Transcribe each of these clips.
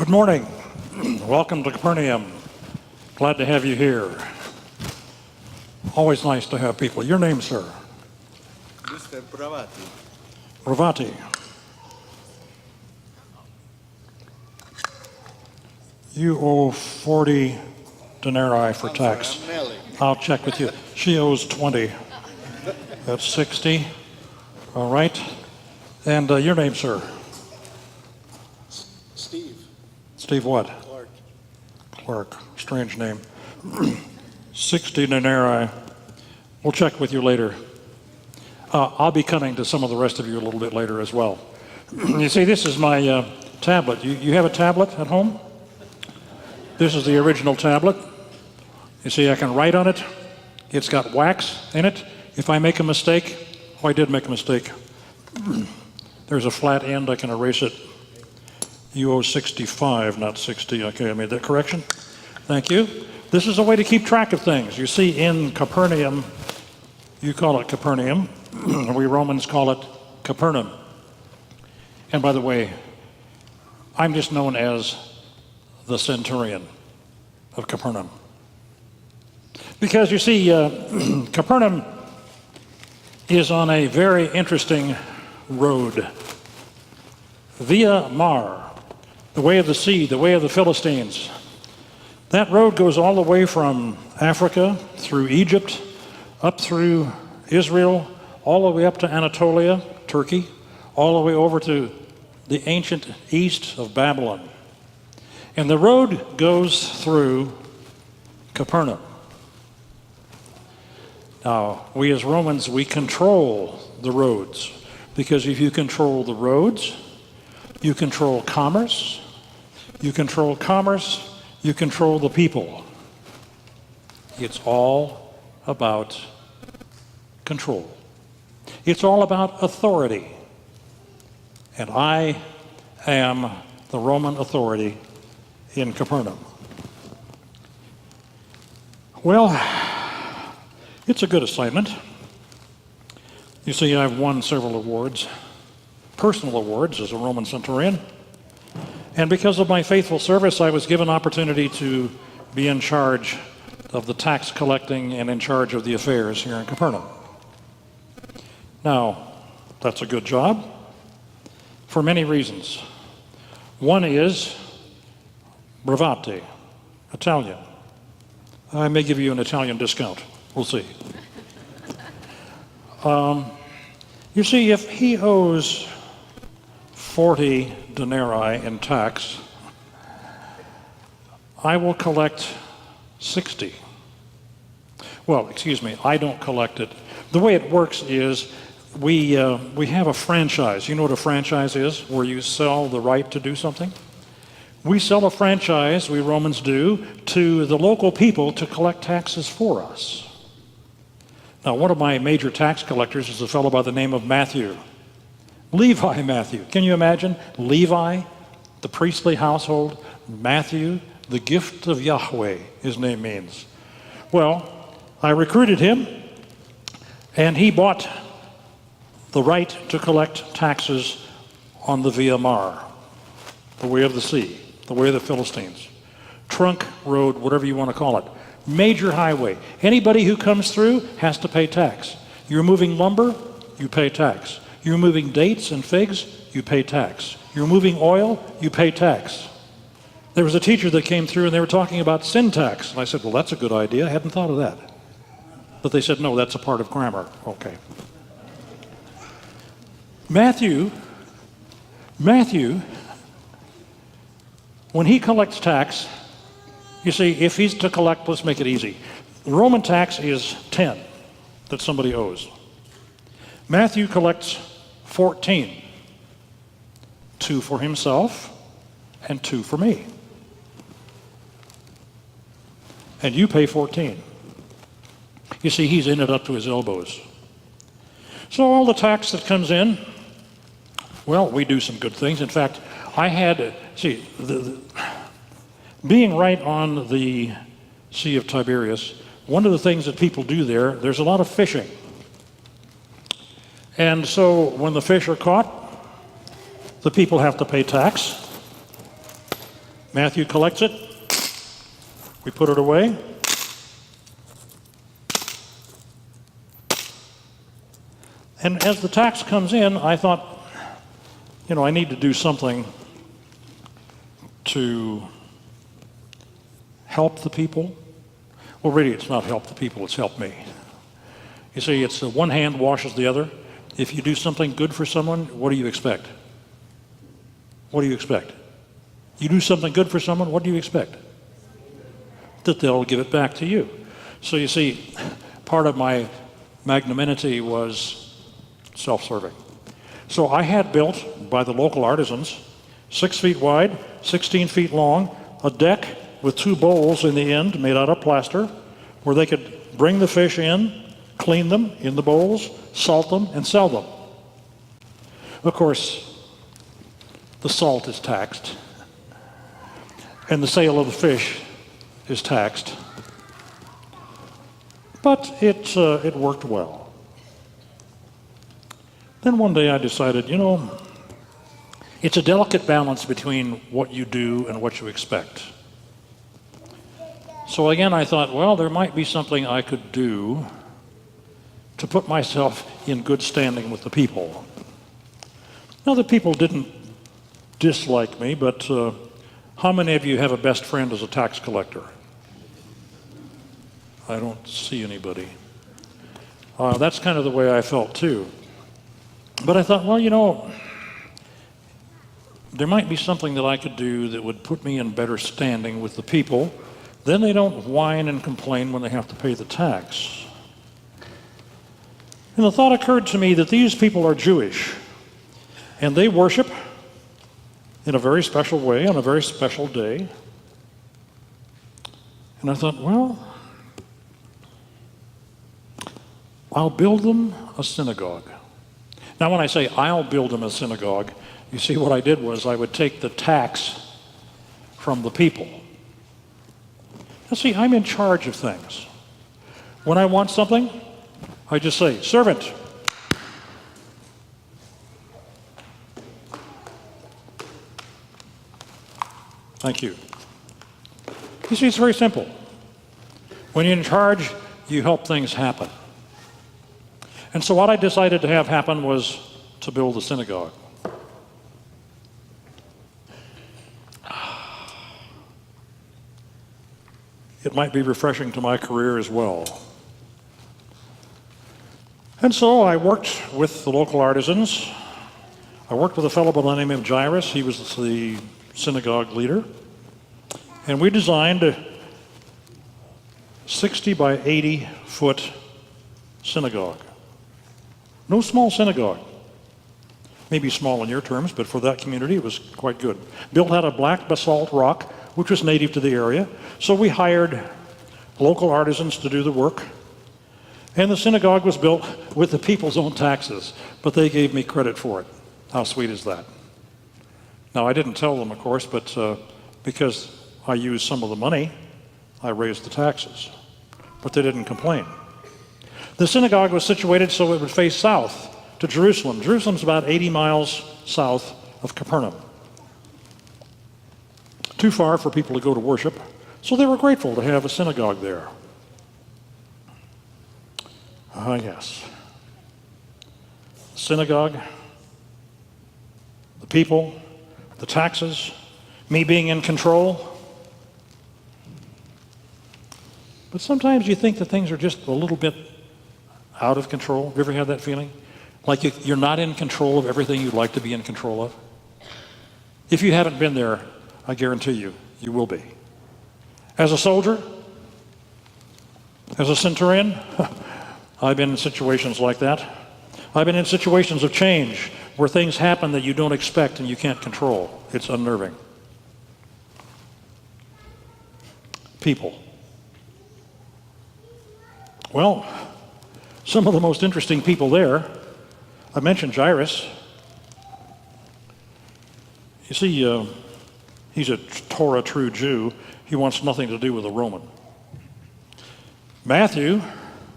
Good morning. Welcome to Capernaum. Glad to have you here. Always nice to have people. Your name, sir? Mr. Bravati. Ravati. You owe 40 denarii for tax. I'm Nelly. I'll check with you. She owes 20. That's 60. All right. And your name, sir? Steve. Steve what? Clark. Clark. Strange name. 60 denarii. We'll check with you later. I'll be coming to some of the rest of you a little bit later as well. You see, this is my tablet. You have a tablet at home? This is the original tablet. You see, I can write on it. It's got wax in it. If I make a mistake, I did make a mistake. There's a flat end, I can erase it. You owe 65, not 60. Okay, I made that correction. Thank you. This is a way to keep track of things. You see, in Capernaum, you call it Capernaum. We Romans call it Capernaum. And by the way, I'm just known as the centurion of Capernaum. Because you see, Capernaum is on a very interesting road. Via Mar, the way of the sea, the way of the Philistines. That road goes all the way from Africa, through Egypt, up through Israel, all the way up to Anatolia, Turkey, all the way over to the ancient east of Babylon. And the road goes through Capernaum. Now, we as Romans, we control the roads, because if you control the roads, you control commerce, you control the people. It's all about control. It's all about authority. And I am the Roman authority in Capernaum. Well, it's a good assignment. You see, I've won several awards, personal awards as a Roman centurion. And because of my faithful service, I was given opportunity to be in charge of the tax collecting and in charge of the affairs here in Capernaum. Now, that's a good job for many reasons. One is bravate, Italian. I may give you an Italian discount. We'll see. You see, if he owes 40 denarii in tax, I will collect 60. Well, excuse me, I don't collect it. The way it works is we have a franchise. You know what a franchise is? Where you sell the right to do something? We sell a franchise, we Romans do, to the local people to collect taxes for us. Now, one of my major tax collectors is a fellow by the name of Matthew. Levi Matthew. Can you imagine? Levi, the priestly household. Matthew, the gift of Yahweh, his name means. Well, I recruited him, and he bought the right to collect taxes on the Via Mar, the way of the sea, the way of the Philistines. Trunk road, whatever you want to call it. Major highway. Anybody who comes through has to pay tax. You're moving lumber, you pay tax. You're moving dates and figs, you pay tax. You're moving oil, you pay tax. There was a teacher that came through and they were talking about sin tax. And I said, well, that's a good idea. I hadn't thought of that. But they said, no, that's a part of grammar. Okay. Matthew, when he collects tax, you see, if he's to collect, let's make it easy. The Roman tax is 10 that somebody owes. Matthew collects 14. 2 for himself and 2 for me. And you pay 14. You see, he's in it up to his elbows. So all the tax that comes in, well, we do some good things. In fact, I had, being right on the Sea of Tiberias, one of the things that people do there's a lot of fishing. And so when the fish are caught, the people have to pay tax. Matthew collects it. We put it away. And as the tax comes in, I thought, I need to do something to help the people. Well, really, it's not help the people, it's help me. You see, it's one hand washes the other. If you do something good for someone, what do you expect? What do you expect? You do something good for someone, what do you expect? That they'll give it back to you. So you see, part of my magnanimity was self-serving. So I had built by the local artisans, 6 feet wide, 16 feet long, a deck with 2 bowls in the end made out of plaster where they could bring the fish in, clean them in the bowls, salt them, and sell them. Of course, the salt is taxed, and the sale of the fish is taxed. But it worked well. Then one day I decided, it's a delicate balance between what you do and what you expect. So again, I thought, well, there might be something I could do to put myself in good standing with the people. Now, the people didn't dislike me, but how many of you have a best friend as a tax collector? I don't see anybody. That's kind of the way I felt too. But I thought, well, there might be something that I could do that would put me in better standing with the people. Then they don't whine and complain when they have to pay the tax. And the thought occurred to me that these people are Jewish, and they worship in a very special way on a very special day. And I thought, well, I'll build them a synagogue. Now, when I say I'll build them a synagogue, you see what I did was I would take the tax from the people. Now, see, I'm in charge of things. When I want something, I just say, servant. Thank you. You see, it's very simple. When you're in charge, you help things happen. And so what I decided to have happen was to build a synagogue. It might be refreshing to my career as well. And so I worked with the local artisans. I worked with a fellow by the name of Jairus. He was the synagogue leader. And we designed a 60 by 80 foot synagogue. No small synagogue. Maybe small in your terms, but for that community it was quite good. Built out of black basalt rock, which was native to the area. So we hired local artisans to do the work. And the synagogue was built with the people's own taxes, but they gave me credit for it. How sweet is that? Now, I didn't tell them, of course, but because I used some of the money, I raised the taxes. But they didn't complain. The synagogue was situated so it would face south to Jerusalem. Jerusalem's about 80 miles south of Capernaum. Too far for people to go to worship, so they were grateful to have a synagogue there. Yes. Synagogue, the people, the taxes, me being in control. But sometimes you think that things are just a little bit out of control. Have you ever had that feeling? Like you're not in control of everything you'd like to be in control of? If you haven't been there, I guarantee you, you will be. As a soldier, as a centurion, I've been in situations like that. I've been in situations of change where things happen that you don't expect and you can't control. It's unnerving. People. Well, some of the most interesting people there, I mentioned Jairus. You see, he's a Torah true Jew. He wants nothing to do with a Roman. Matthew,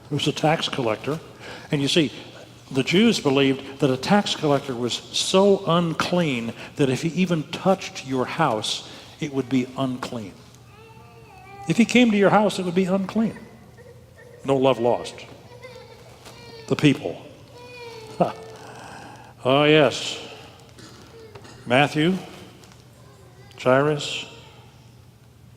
who's a tax collector, and you see, the Jews believed that a tax collector was so unclean that if he even touched your house, it would be unclean. If he came to your house, it would be unclean. No love lost. The people. Huh. Oh, yes. Matthew, Jairus.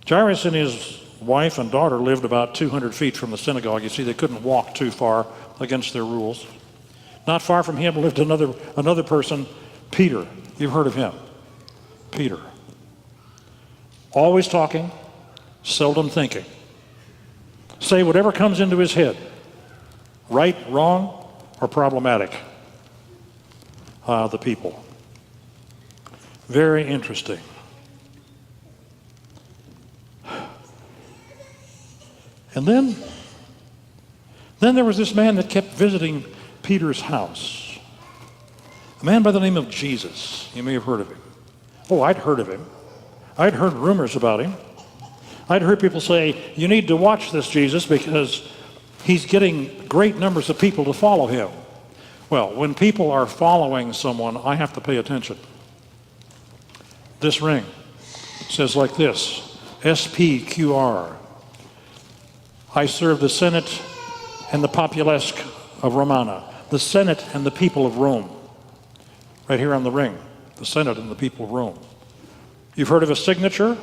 Jairus and his wife and daughter lived about 200 feet from the synagogue. You see, they couldn't walk too far against their rules. Not far from him lived another person, Peter. You've heard of him. Peter. Always talking, seldom thinking. Say whatever comes into his head. Right, wrong, or problematic. The people. Very interesting. And then there was this man that kept visiting Peter's house. A man by the name of Jesus. You may have heard of him. Oh, I'd heard of him. I'd heard rumors about him. I'd heard people say, you need to watch this Jesus because he's getting great numbers of people to follow him. Well, when people are following someone, I have to pay attention. This ring says like this, SPQR. I serve the Senate and the Populesque of Romana, the Senate and the people of Rome. Right here on the ring, the Senate and the people of Rome. You've heard of a signature?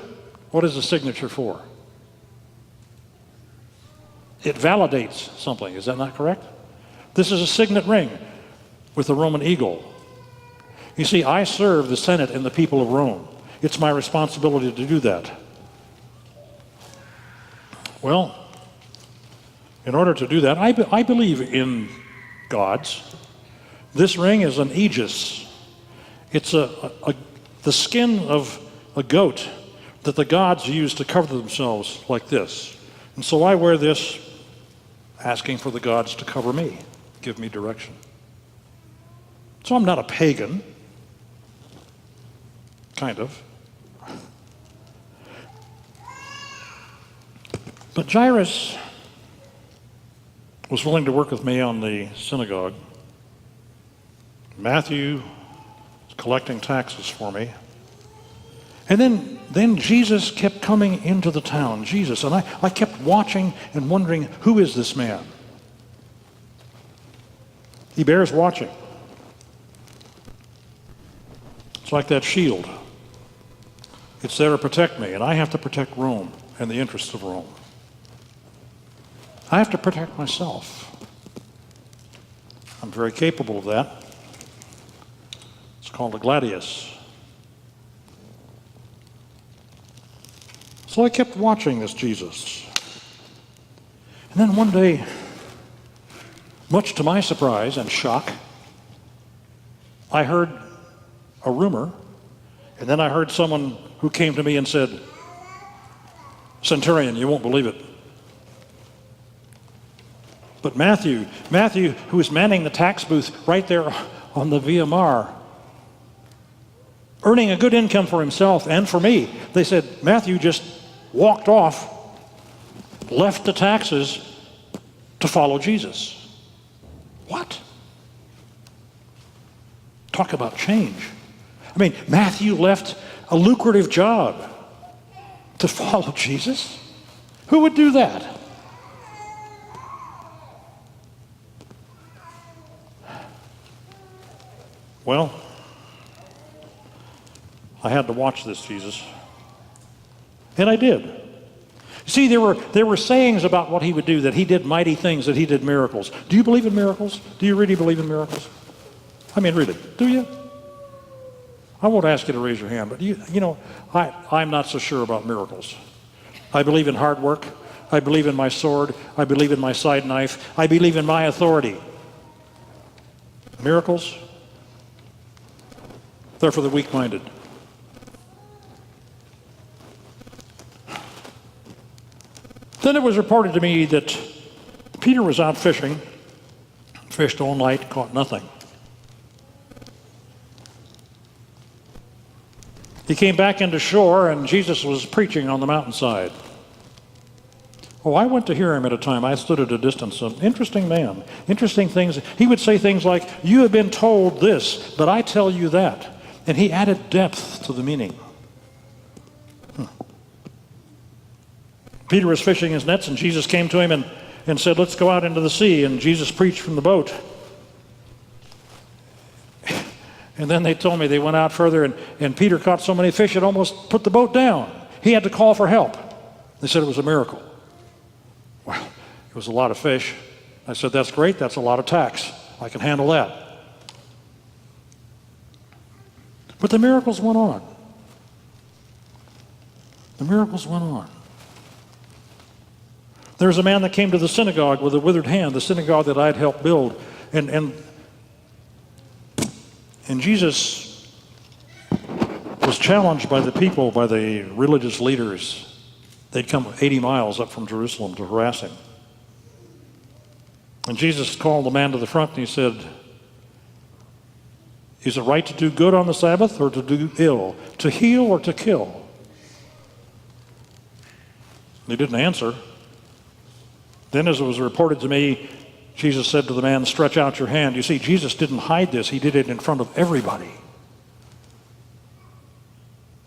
What is a signature for? It validates something, is that not correct? This is a signet ring with a Roman eagle. You see, I serve the Senate and the people of Rome. It's my responsibility to do that. Well, in order to do that, I believe in gods. This ring is an aegis. It's the skin of a goat that the gods use to cover themselves like this. And so I wear this asking for the gods to cover me, give me direction. So I'm not a pagan, kind of. But Jairus was willing to work with me on the synagogue. Matthew was collecting taxes for me. And then Jesus kept coming into the town, Jesus. And I kept watching and wondering, who is this man? He bears watching. It's like that shield. It's there to protect me, and I have to protect Rome and the interests of Rome. I have to protect myself. I'm very capable of that. It's called a gladius. So I kept watching this Jesus. And then one day, much to my surprise and shock, I heard a rumor, and then I heard someone who came to me and said, "Centurion, you won't believe it. But Matthew, who was manning the tax booth right there on the Via Mar, earning a good income for himself and for me, they said, Matthew just walked off, left the taxes to follow Jesus." What? Talk about change. I mean, Matthew left a lucrative job to follow Jesus? Who would do that? Well, I had to watch this Jesus. And I did. See, there were sayings about what he would do, that he did mighty things, that he did miracles. Do you believe in miracles? Do you really believe in miracles? I mean, really, do you? I won't ask you to raise your hand, but I'm not so sure about miracles. I believe in hard work. I believe in my sword. I believe in my side knife. I believe in my authority. Miracles? They're for the weak-minded. Then it was reported to me that Peter was out fishing, fished all night, caught nothing. He came back into shore, and Jesus was preaching on the mountainside. Oh, I went to hear him at a time. I stood at a distance. An interesting man, interesting things. He would say things like, "You have been told this, but I tell you that." And he added depth to the meaning. Peter was fishing his nets, and Jesus came to him and said, let's go out into the sea. And Jesus preached from the boat. And then they told me they went out further, and Peter caught so many fish it almost put the boat down. He had to call for help. They said it was a miracle. Well, it was a lot of fish. I said, that's great. That's a lot of tax. I can handle that. But the miracles went on. The miracles went on. There was a man that came to the synagogue with a withered hand, the synagogue that I'd helped build. And Jesus was challenged by the people, by the religious leaders. They'd come 80 miles up from Jerusalem to harass him. And Jesus called the man to the front and he said, is it right to do good on the Sabbath or to do ill? To heal or to kill? They didn't answer. Then, as it was reported to me, Jesus said to the man, stretch out your hand. You see, Jesus didn't hide this. He did it in front of everybody.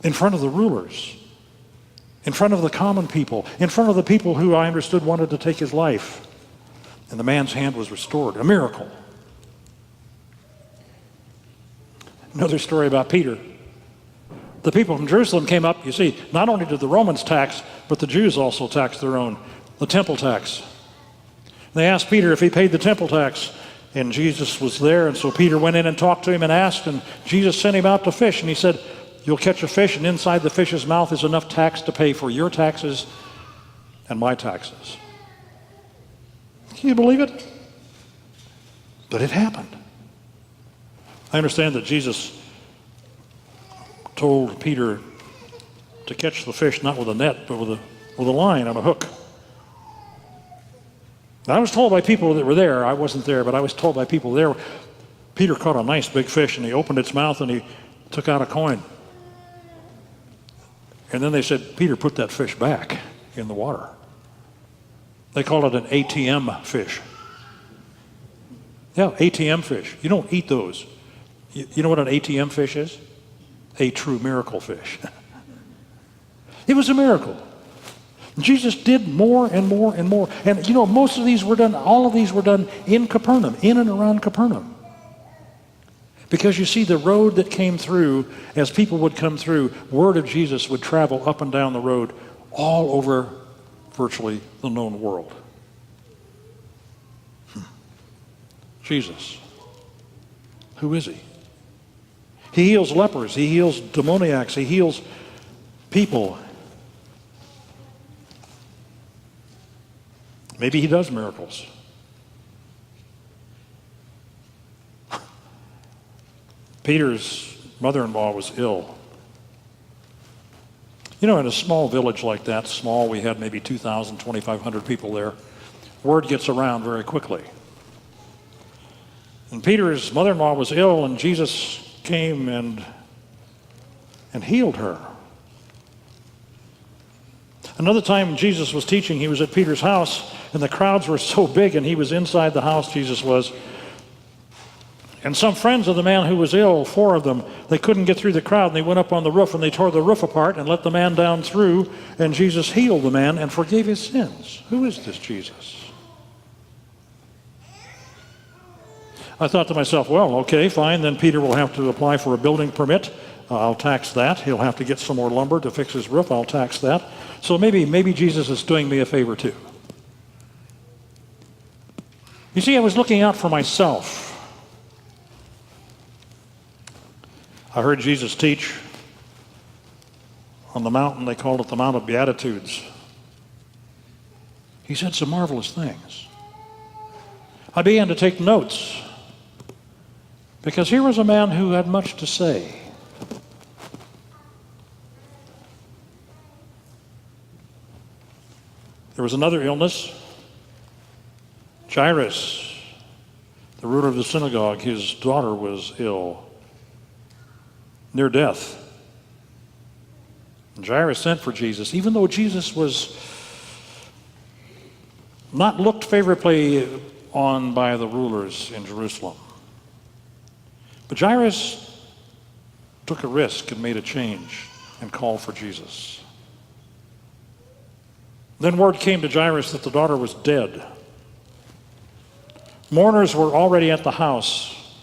In front of the rulers. In front of the common people. In front of the people who I understood wanted to take his life. And the man's hand was restored. A miracle. Another story about Peter. The people from Jerusalem came up. You see, not only did the Romans tax, but the Jews also taxed their own. The temple tax. They asked Peter if he paid the temple tax. And Jesus was there. And so Peter went in and talked to him and asked. And Jesus sent him out to fish. And he said, you'll catch a fish, and inside the fish's mouth is enough tax to pay for your taxes and my taxes. Can you believe it? But it happened. I understand that Jesus told Peter to catch the fish not with a net, but with a line on a hook. And I was told by people that were there, I wasn't there, but I was told by people there, Peter caught a nice big fish, and he opened its mouth, and he took out a coin. And then they said, Peter, put that fish back in the water. They call it an ATM fish. Yeah, ATM fish. You don't eat those. You know what an ATM fish is? A true miracle fish. It was a miracle. Jesus did more and more and more. And you know, most of these were done, all of these were done in Capernaum, in and around Capernaum. Because you see, the road that came through, as people would come through, word of Jesus would travel up and down the road all over virtually the known world. Jesus. Who is he? He heals lepers. He heals demoniacs. He heals people. Maybe he does miracles. Peter's mother-in-law was ill. You know, in a small village like that, small, we had maybe 2,000, 2,500 people there, word gets around very quickly. And Peter's mother-in-law was ill, and Jesus came and healed her. Another time Jesus was teaching, he was at Peter's house, and the crowds were so big, and he was inside the house, Jesus was. And some friends of the man who was ill, 4 of them, they couldn't get through the crowd, and they went up on the roof, and they tore the roof apart and let the man down through, and Jesus healed the man and forgave his sins. Who is this Jesus? I thought to myself, well, okay, fine, then Peter will have to apply for a building permit. I'll tax that. He'll have to get some more lumber to fix his roof. I'll tax that. So maybe Jesus is doing me a favor too. You see, I was looking out for myself. I heard Jesus teach on the mountain. They called it the Mount of Beatitudes. He said some marvelous things. I began to take notes because here was a man who had much to say. There was another illness. Jairus, the ruler of the synagogue, his daughter was ill, near death. And Jairus sent for Jesus, even though Jesus was not looked favorably on by the rulers in Jerusalem. But Jairus took a risk and made a change and called for Jesus. Then word came to Jairus that the daughter was dead. Mourners were already at the house,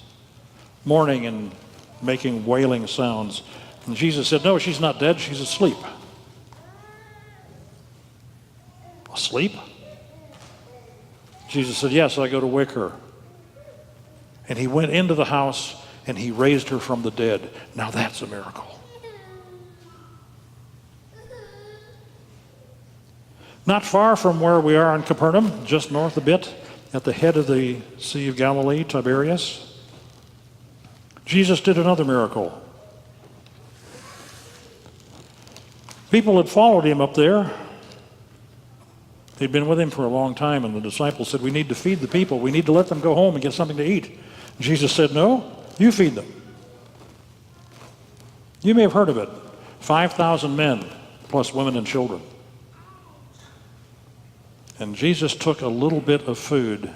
mourning and making wailing sounds. And Jesus said, no, she's not dead, she's asleep. Asleep? Jesus said, yes, I go to wake her. And he went into the house and he raised her from the dead. Now that's a miracle. Not far from where we are in Capernaum, just north a bit, at the head of the Sea of Galilee, Tiberias, Jesus did another miracle. People had followed him up there. They'd been with him for a long time, and the disciples said, we need to feed the people. We need to let them go home and get something to eat. Jesus said, no, you feed them. You may have heard of it. 5,000 men, plus women and children. And Jesus took a little bit of food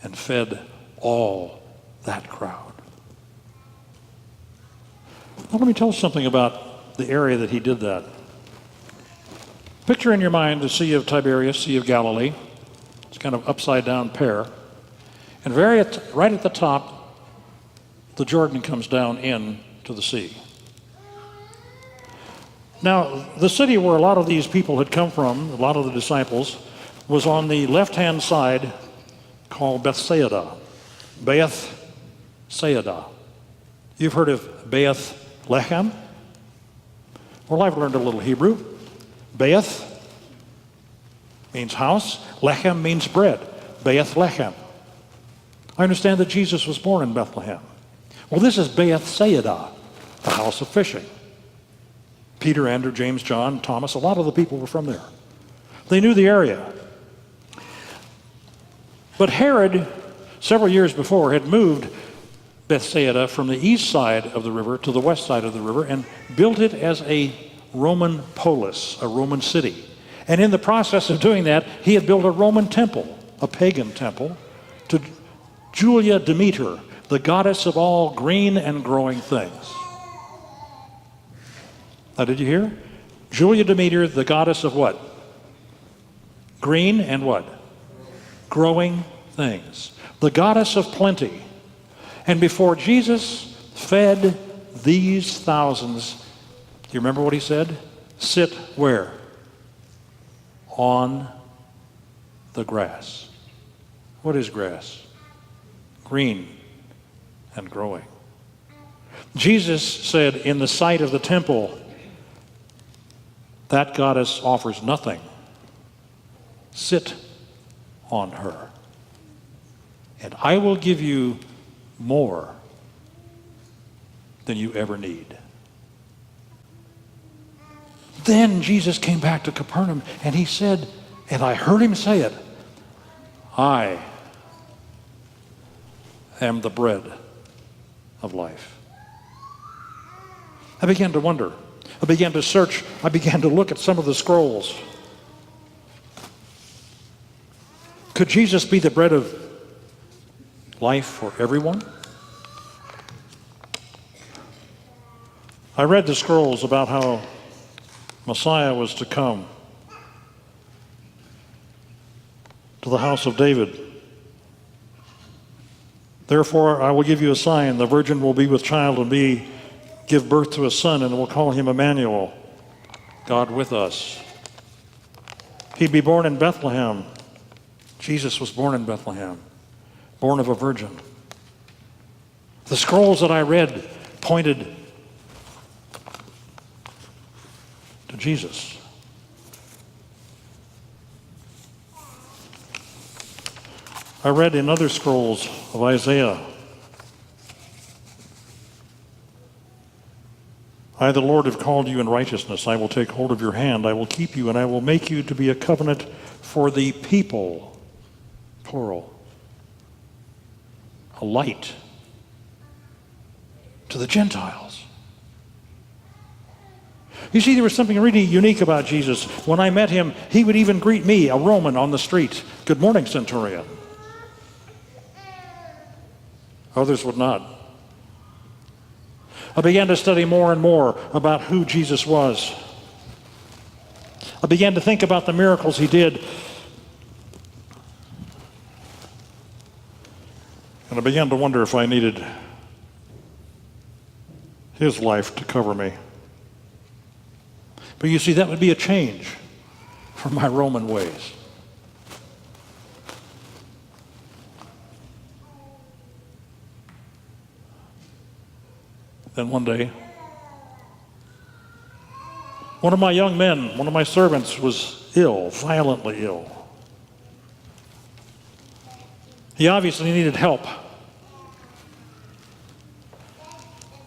and fed all that crowd. Well, let me tell you something about the area that he did that. Picture in your mind the Sea of Tiberias, Sea of Galilee. It's kind of upside down pear. And right at the top, the Jordan comes down in to the sea. Now, the city where a lot of these people had come from, a lot of the disciples, was on the left-hand side called Bethsaida. Bethsaida. You've heard of Bethlehem? Well, I've learned a little Hebrew. Beth means house. Lechem means bread. Bethlehem. I understand that Jesus was born in Bethlehem. Well, this is Bethsaida, the house of fishing. Peter, Andrew, James, John, Thomas, a lot of the people were from there. They knew the area. But Herod, several years before, had moved Bethsaida from the east side of the river to the west side of the river and built it as a Roman polis, a Roman city. And in the process of doing that, he had built a Roman temple, a pagan temple, to Julia Demeter, the goddess of all green and growing things. Now, did you hear? Julia Demeter, the goddess of what? Green and what? Growing things. The goddess of plenty. And before Jesus fed these thousands, do you remember what he said? Sit where? On the grass. What is grass? Green and growing. Jesus said, in the sight of the temple, that goddess offers nothing. Sit on her, and I will give you more than you ever need. Then Jesus came back to Capernaum and he said, and I heard him say it, I am the bread of life. I began to wonder. I began to search. I began to look at some of the scrolls. Could Jesus be the bread of life for everyone? I read the scrolls about how Messiah was to come to the house of David. Therefore, I will give you a sign. The virgin will be with child and give birth to a son, and will call him Emmanuel, God with us. He'd be born in Bethlehem. Jesus was born in Bethlehem, born of a virgin. The scrolls that I read pointed to Jesus. I read in other scrolls of Isaiah, I, the Lord, have called you in righteousness. I will take hold of your hand. I will keep you, and I will make you to be a covenant for the people, plural, a light to the Gentiles. You see, there was something really unique about Jesus. When I met him, he would even greet me, a Roman, on the street. Good morning, centurion. Others would not. I began to study more and more about who Jesus was. I began to think about the miracles he did. And I began to wonder if I needed his life to cover me. But you see, that would be a change from my Roman ways. Then one day, one of my young men, one of my servants, was ill, violently ill. He obviously needed help.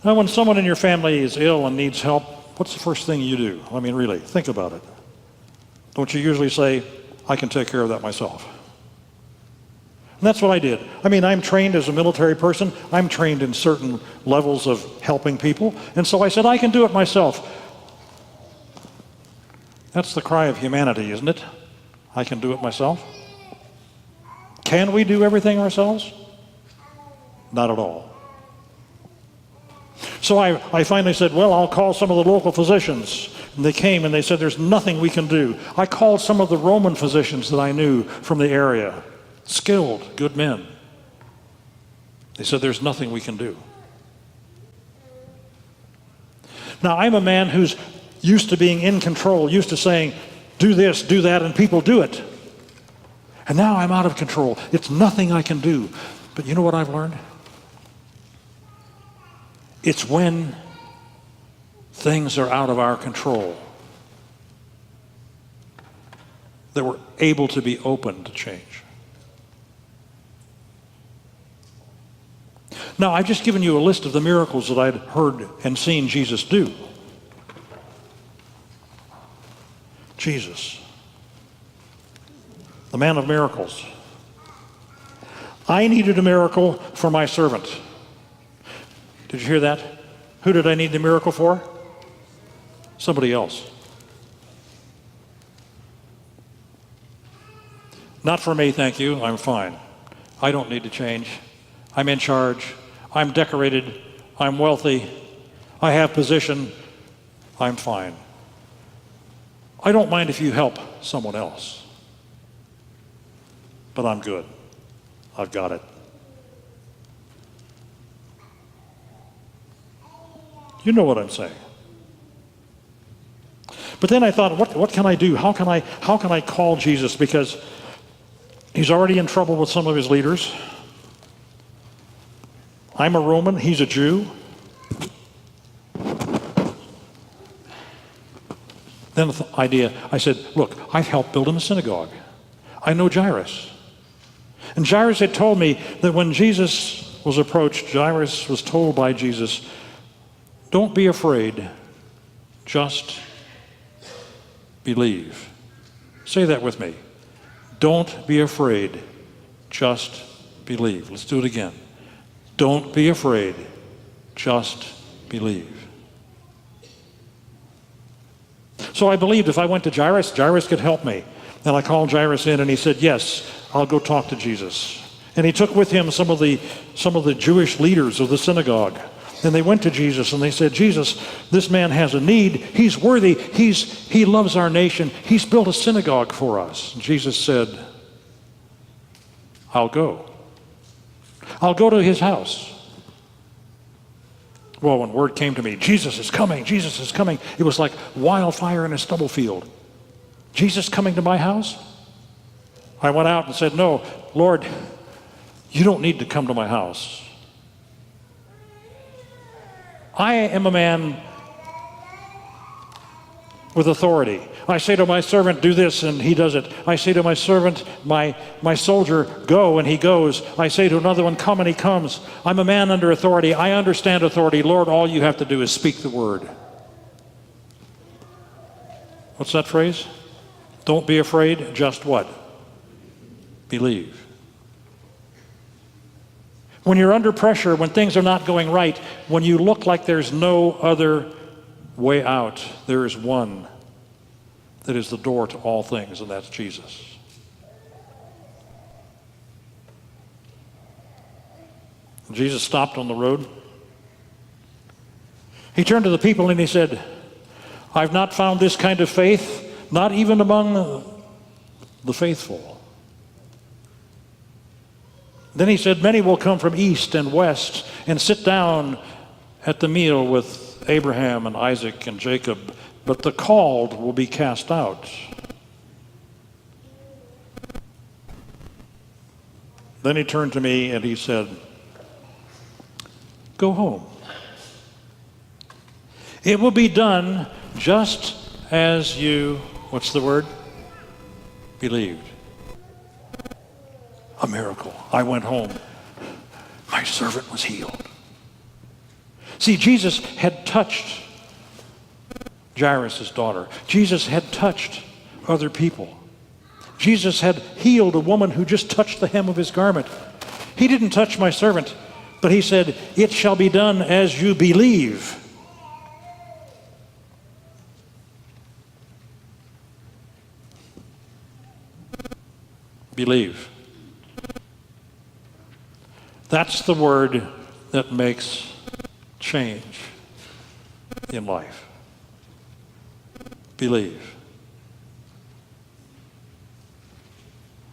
Now, when someone in your family is ill and needs help, what's the first thing you do? I mean, really, think about it. Don't you usually say, I can take care of that myself? And that's what I did. I mean, I'm trained as a military person. I'm trained in certain levels of helping people. And so I said, I can do it myself. That's the cry of humanity, isn't it? I can do it myself. Can we do everything ourselves? Not at all. So I finally said, well, I'll call some of the local physicians. And they came and they said, there's nothing we can do. I called some of the Roman physicians that I knew from the area. Skilled, good men. They said, there's nothing we can do. Now, I'm a man who's used to being in control, used to saying, do this, do that, and people do it. And now I'm out of control. It's nothing I can do. But you know what I've learned? It's when things are out of our control that we're able to be open to change. Now, I've just given you a list of the miracles that I'd heard and seen Jesus do. Jesus, the man of miracles. I needed a miracle for my servant. Did you hear that? Who did I need the miracle for? Somebody else. Not for me, thank you. I'm fine. I don't need to change. I'm in charge. I'm decorated. I'm wealthy. I have position. I'm fine. I don't mind if you help someone else. But I'm good. I've got it. You know what I'm saying. But then I thought, what can I do? How can I call Jesus? Because he's already in trouble with some of his leaders. I'm a Roman, he's a Jew. Then the idea, I said, look, I've helped build him a synagogue. I know Jairus. And Jairus had told me that when Jesus was approached, Jairus was told by Jesus, don't be afraid, just believe. Say that with me. Don't be afraid, just believe. Let's do it again. Don't be afraid, just believe. So I believed if I went to Jairus, Jairus could help me. And I called Jairus in and he said, yes, I'll go talk to Jesus. And he took with him some of the Jewish leaders of the synagogue. And they went to Jesus and they said, Jesus, this man has a need. He's worthy. He loves our nation. He's built a synagogue for us. And Jesus said, I'll go. I'll go to his house. Well, when word came to me, Jesus is coming, Jesus is coming, it was like wildfire in a stubble field. Jesus coming to my house? I went out and said, no, Lord, you don't need to come to my house. I am a man with authority. I say to my servant, do this, and he does it. I say to my servant, my soldier, go, and he goes. I say to another one, come, and he comes. I'm a man under authority. I understand authority. Lord, all you have to do is speak the word. What's that phrase? Don't be afraid, just what? Believe. When you're under pressure, when things are not going right, when you look like there's no other way out, there is one that is the door to all things, and that's Jesus. Jesus stopped on the road. He turned to the people and he said, I've not found this kind of faith not even among the faithful. Then he said, many will come from east and west and sit down at the meal with Abraham and Isaac and Jacob, but the called will be cast out. Then he turned to me and he said, go home. It will be done just as you, what's the word? Believed. A miracle. I went home. My servant was healed. See, Jesus had touched Jairus' daughter. Jesus had touched other people. Jesus had healed a woman who just touched the hem of his garment. He didn't touch my servant, but he said, it shall be done as you believe. Believe. That's the word that makes change in life. Believe.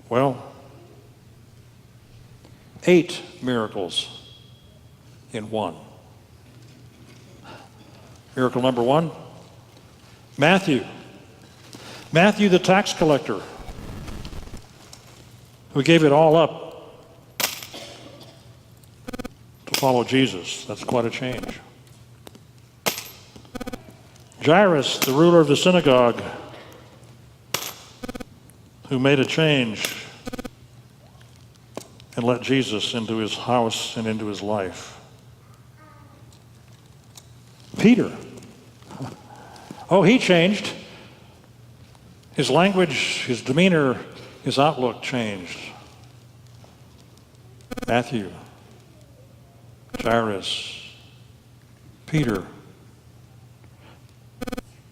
Well, 8 miracles in one. Miracle number 1, Matthew the tax collector, who gave it all up to follow Jesus. That's quite a change. Jairus, the ruler of the synagogue, who made a change and let Jesus into his house and into his life. Peter. Oh, he changed. His language, his demeanor, his outlook changed. Matthew, Jairus, Peter.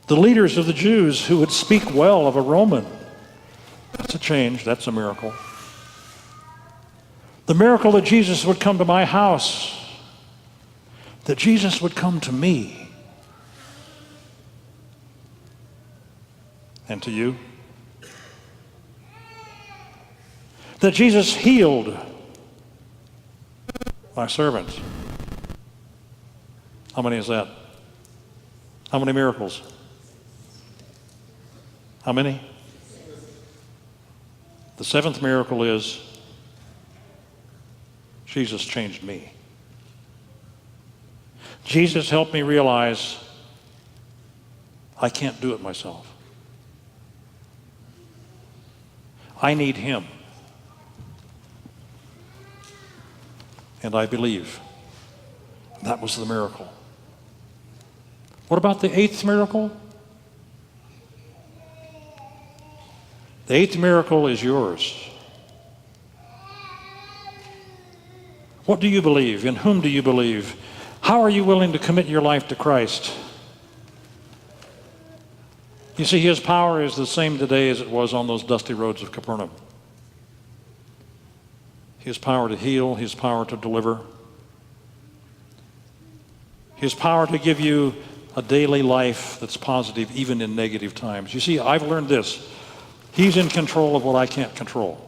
The leaders of the Jews who would speak well of a Roman. That's a change. That's a miracle. The miracle that Jesus would come to my house, that Jesus would come to me and to you, that Jesus healed my servant. How many is that? How many miracles? How many? The 7th miracle is Jesus changed me. Jesus helped me realize I can't do it myself. I need him. And I believe. That was the miracle. What about the 8th miracle? The 8th miracle is yours. What do you believe? In whom do you believe? How are you willing to commit your life to Christ? You see, his power is the same today as it was on those dusty roads of Capernaum. His power to heal, his power to deliver, his power to give you a daily life that's positive even in negative times. You see, I've learned this. He's in control of what I can't control.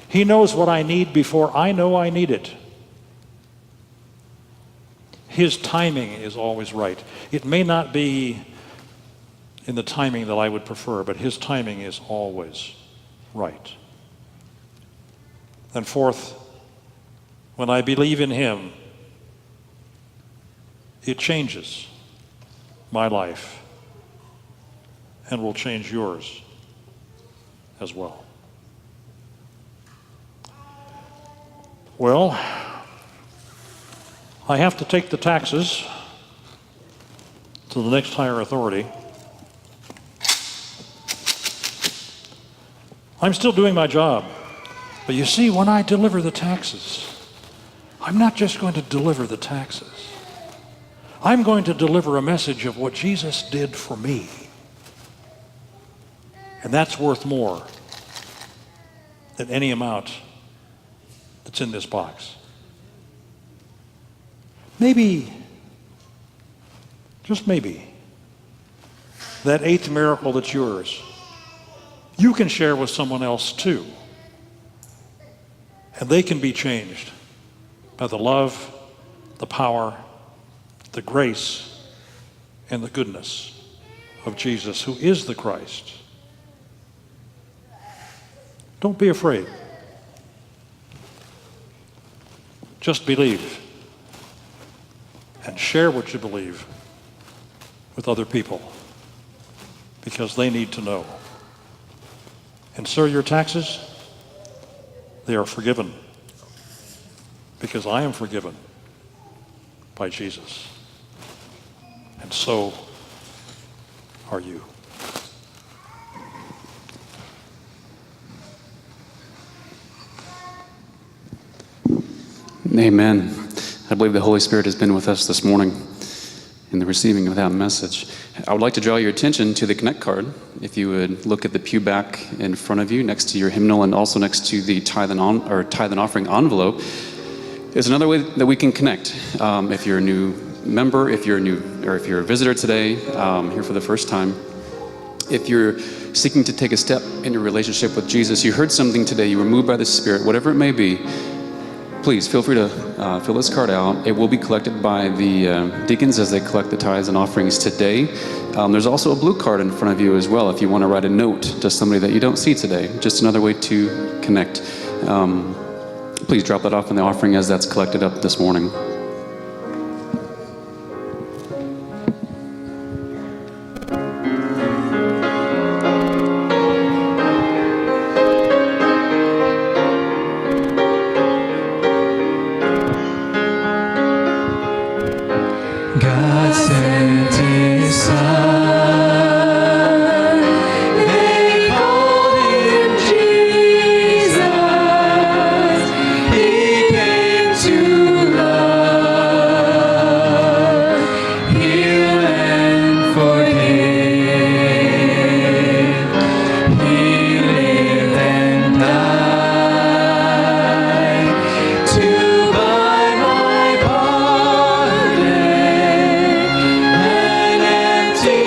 He knows what I need before I know I need it. His timing is always right. It may not be in the timing that I would prefer, but his timing is always right. And 4th, when I believe in him, it changes my life and will change yours as well. Well, I have to take the taxes to the next higher authority. I'm still doing my job. But you see, when I deliver the taxes, I'm not just going to deliver the taxes. I'm going to deliver a message of what Jesus did for me. And that's worth more than any amount that's in this box. Maybe, just maybe, that 8th miracle that's yours, you can share with someone else too. And they can be changed by the love, the power, the grace, and the goodness of Jesus, who is the Christ. Don't be afraid. Just believe and share what you believe with other people, because they need to know. And sir, your taxes, they are forgiven, because I am forgiven by Jesus. And so are you. Amen. I believe the Holy Spirit has been with us this morning in the receiving of that message. I would like to draw your attention to the Connect card. If you would look at the pew back in front of you, next to your hymnal, and also next to the tithe and offering envelope, is another way that we can connect. If you're a new member, if you're a visitor today, here for the first time, if you're seeking to take a step in your relationship with Jesus, you heard something today, you were moved by the Spirit, whatever it may be, please feel free to fill this card out. It will be collected by the deacons as they collect the tithes and offerings today. There's also a blue card in front of you as well if you want to write a note to somebody that you don't see today. Just another way to connect. Please drop that off in the offering as that's collected up this morning. God sent his son, they called him Jesus. He came to love, heal and forgive. He lived and died to buy my pardon. Empty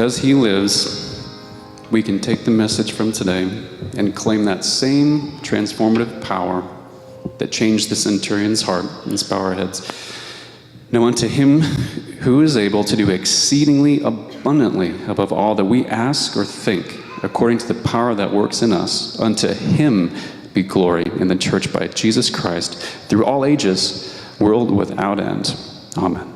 because he lives, we can take the message from today and claim that same transformative power that changed the centurion's heart. Let's bow our heads. Now unto him who is able to do exceedingly abundantly above all that we ask or think, according to the power that works in us, unto him be glory in the church by Jesus Christ, through all ages, world without end. Amen.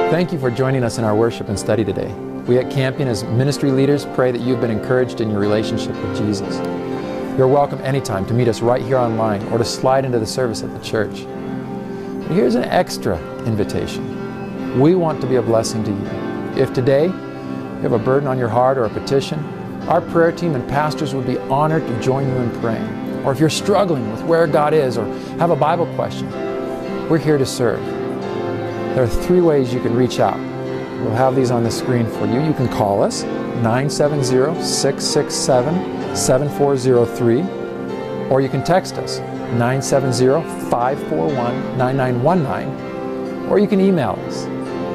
Thank you for joining us in our worship and study today. We at Campion, as ministry leaders, pray that you've been encouraged in your relationship with Jesus. You're welcome anytime to meet us right here online or to slide into the service at the church. But here's an extra invitation. We want to be a blessing to you. If today you have a burden on your heart or a petition, our prayer team and pastors would be honored to join you in praying. Or if you're struggling with where God is or have a Bible question, we're here to serve. There are 3 ways you can reach out. We'll have these on the screen for you. You can call us, 970-667-7403, or you can text us, 970-541-9919, or you can email us,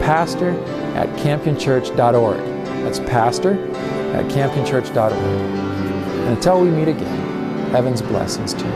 pastor@campionchurch.org. That's pastor@campionchurch.org. And until we meet again, heaven's blessings to you.